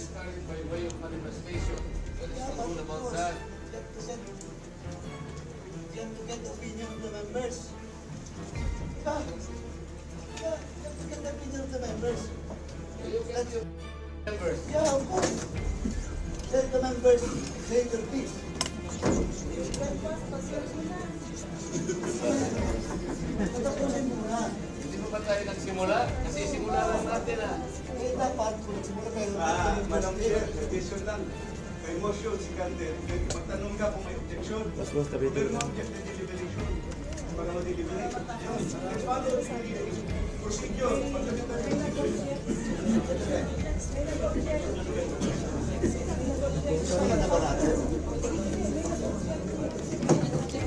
Discarded by way of manifestation. What is the rule about that? You have to get the opinion of the members. Diba? Yeah, you have to get the opinion of the members. You get your members. Yeah, of course. Let the members say their piece. Patapusin muna. Hindi pa ba tayo nagsimula? Kasi simula lang natin ah. Eh, dapat kung nagsimula kayo. Madam Chair, petition lang. May motion si Calder. Magtanong ka kung may objection. Pero ma-object na deliberation. Baka ma-deliberate. Let's follow the procedure.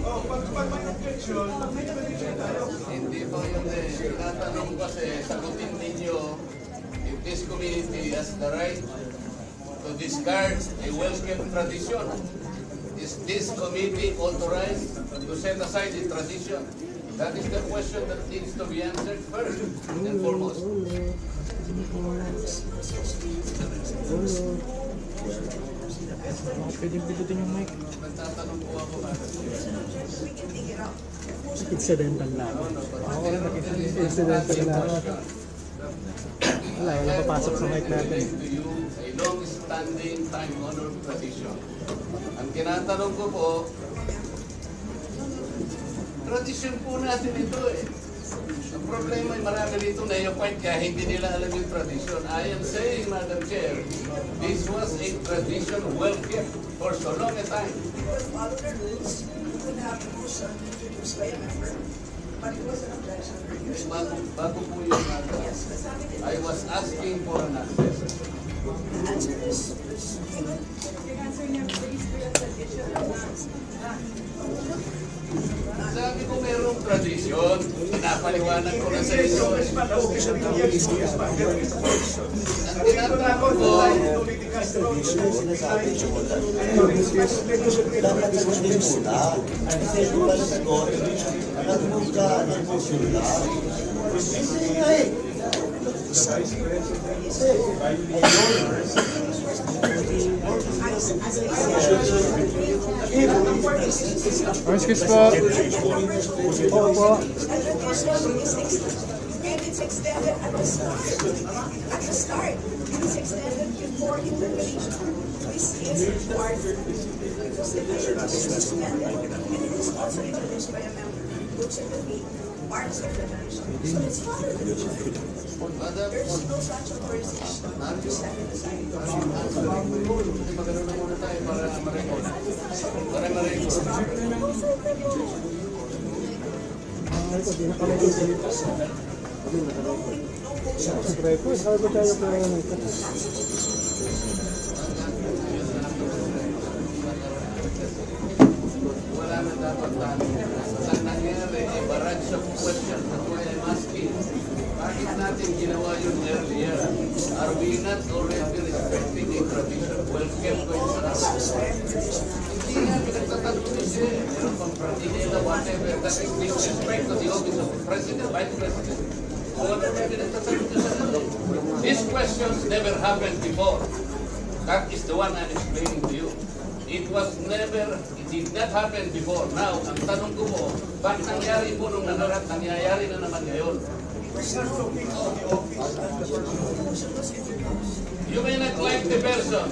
Oh, pag may objection, may deliberation tayo. Hindi po yun eh. Tinatanong kasi, sagutin ninyo, if this community has the right to discard a well-kept tradition, is this committee authorized to set aside the tradition? That is the question that needs to be answered first and foremost. Pwedeng pindutin yung mic. Nagtatanong po ako ba? Incidental lang. Ako rin nag-incidental lang. Wala papasok sa mic natin. To you, a long-standing, time-honored tradition. Ang tinatanong ko po, tradition po natin ito eh. Ang problema ay marami dito na yung point kaya hindi nila alam yung tradition. I am saying, Madam Chair, this was a tradition well kept for so long a time. Follow the rules, you would have a motion introduced by a member, but it was an objection. Bago po yung I was asking for an access. The answer is given. The answer niya based to your tradition. Sabi ko mayroong tradisyon, pinapaliwanag ko na sa inyo. Ang tinatanong ko, Excuse po. Opo. And it's extended at the start. At the start, it's extended before interpretation. This is required. Because the vision is suspended. And it is also introduced by a member, which will be parts of the tradition. So it's not a tradition. There's no such authorization to set it aside. magano'n na muna tayo para ma-record. Para ma-record. Di na kami dito. Record, sabi tayo pa nito. Wala na dapat tayo. Sa nangyari, a barrage of questions. That's why I'm asking. Bakit natin ginawa yun earlier? Are we not already respecting a tradition well-kept ko yun sa Hindi nga, pinagtatanong siya. Meron pang pratinela, whatever. That is disrespect to the office of the President, Vice President. So what are we pinagtatanong siya sa These questions never happened before. That is the one I'm explaining to you. It did not happen before. Now, ang tanong ko po, bakit nangyari po nung nakaraan, nangyayari na naman ngayon? You may not like the person,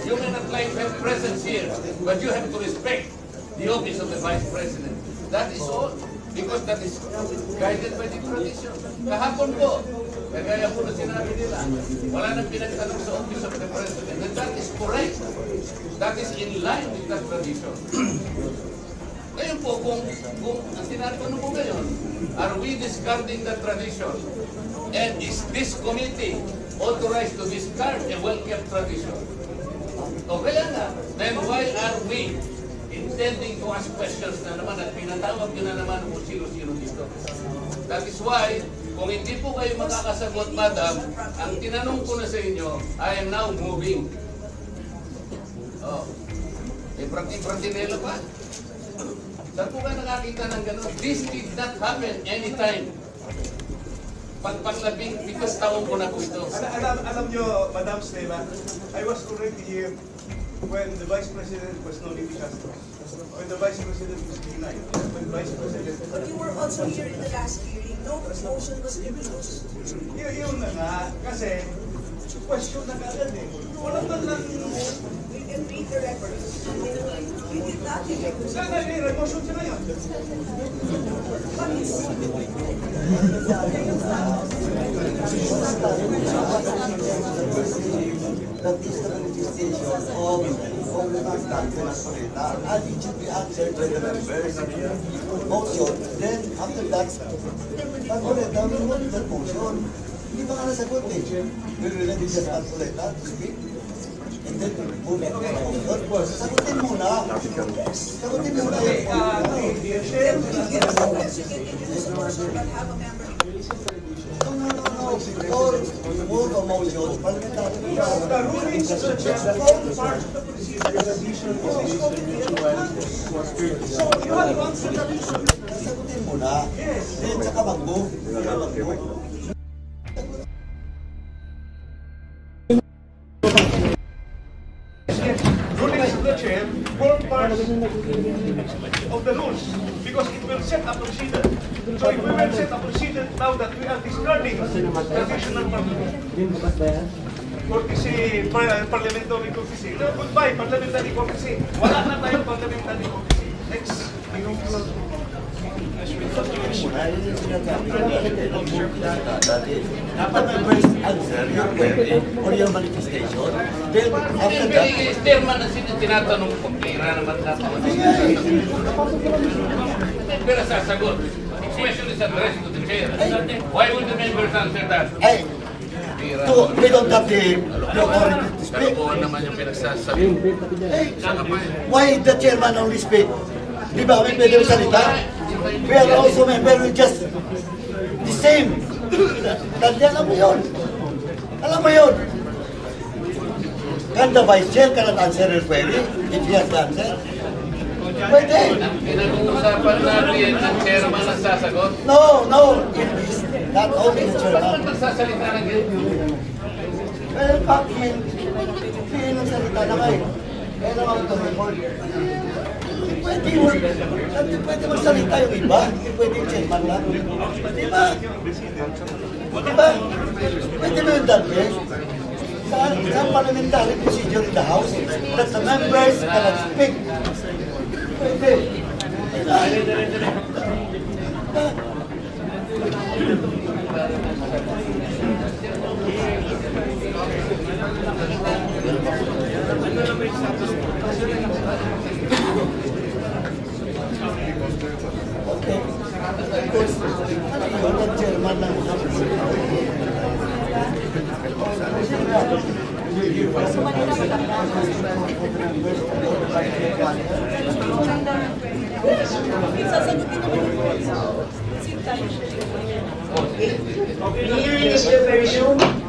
you may not like her presence here, but you have to respect the office of the Vice President. That is all, because that is guided by the tradition. Kahapon po, kagaya po na sinabi nila, wala nang pinagtanong sa office of the President, and that is correct. That is in line with that tradition. Ngayon po, kung ang tinatanong po ngayon, are we discarding the tradition? And is this committee authorized to discard a well-kept tradition? O kaya nga, then why are we intending to ask questions na naman at pinatawag nyo na naman kung sino-sino dito? That is why, kung hindi po kayo makakasagot, Madam, ang tinanong ko na sa inyo, I am now moving. Oh, may pratinela pa. Saan po ka nakakita ng gano'n? This did not happen anytime. Panglabing, because taon ko na po ito. Alam nyo, Madam Stella, I was already here when the Vice President was Noli de Castro. When the Vice President was Binay. When Vice President... But you were also here in the last hearing. No motion was introduced. Yun na nga, kasi question na kagad eh. Wala man lang... We can read the records. We did not introduce. Sana may motion siya ngayon. But it's That is the manifestation of the Marcoleta, and it should be answered by the members. Motion, then after that, Marcoleta will want that motion. Hindi ba nga nasagot eh? Will we let just Marcoleta to speak? And then move on to the motion. Sagutin muna. Sagutin muna yung or move a motion, parliamentary. The rulings of the chair form part of the procedure. So you have to answer the reason. Sagutin muna. Then saka mag-move. Rulings of the chair form part of the rules because it will set a procedure. So if we will set a procedure now that we are discarding traditional courtesy, parliamentary courtesy. No, goodbye, parliamentary courtesy. Wala na tayong parliamentary courtesy. Next. Dapat members answer your query or your manifestation. Then after that, Chairman ang tinatanong ko, pera naman dapat. Pero sasagot. The question is addressed to the chair. Why would the members answer that? they don't have the authority to speak. Kalokohan naman yung pinagsasabi. Why the chairman only speak? Di ba kami pwede salita? We are also members, we just the same. Dahil alam mo yun. Alam mo yun. Can the vice chair cannot answer your query if he has the answer? Pwede. Pinag-uusapan natin ang chairman ang sasagot. No. It is not only the Ba't chairman. magsasalita ng ganyan? Well, bakit? Hindi ng salita na kayo. Kaya naman ito report. Pwede magsalita yung iba. Hindi pwede yung chairman lang. Diba? Pwede mo yung dati. Sa parliamentary procedure in the House that the members cannot speak. Pwede. Okay. Because, ano yung chairman ng House? The hearing is to resume.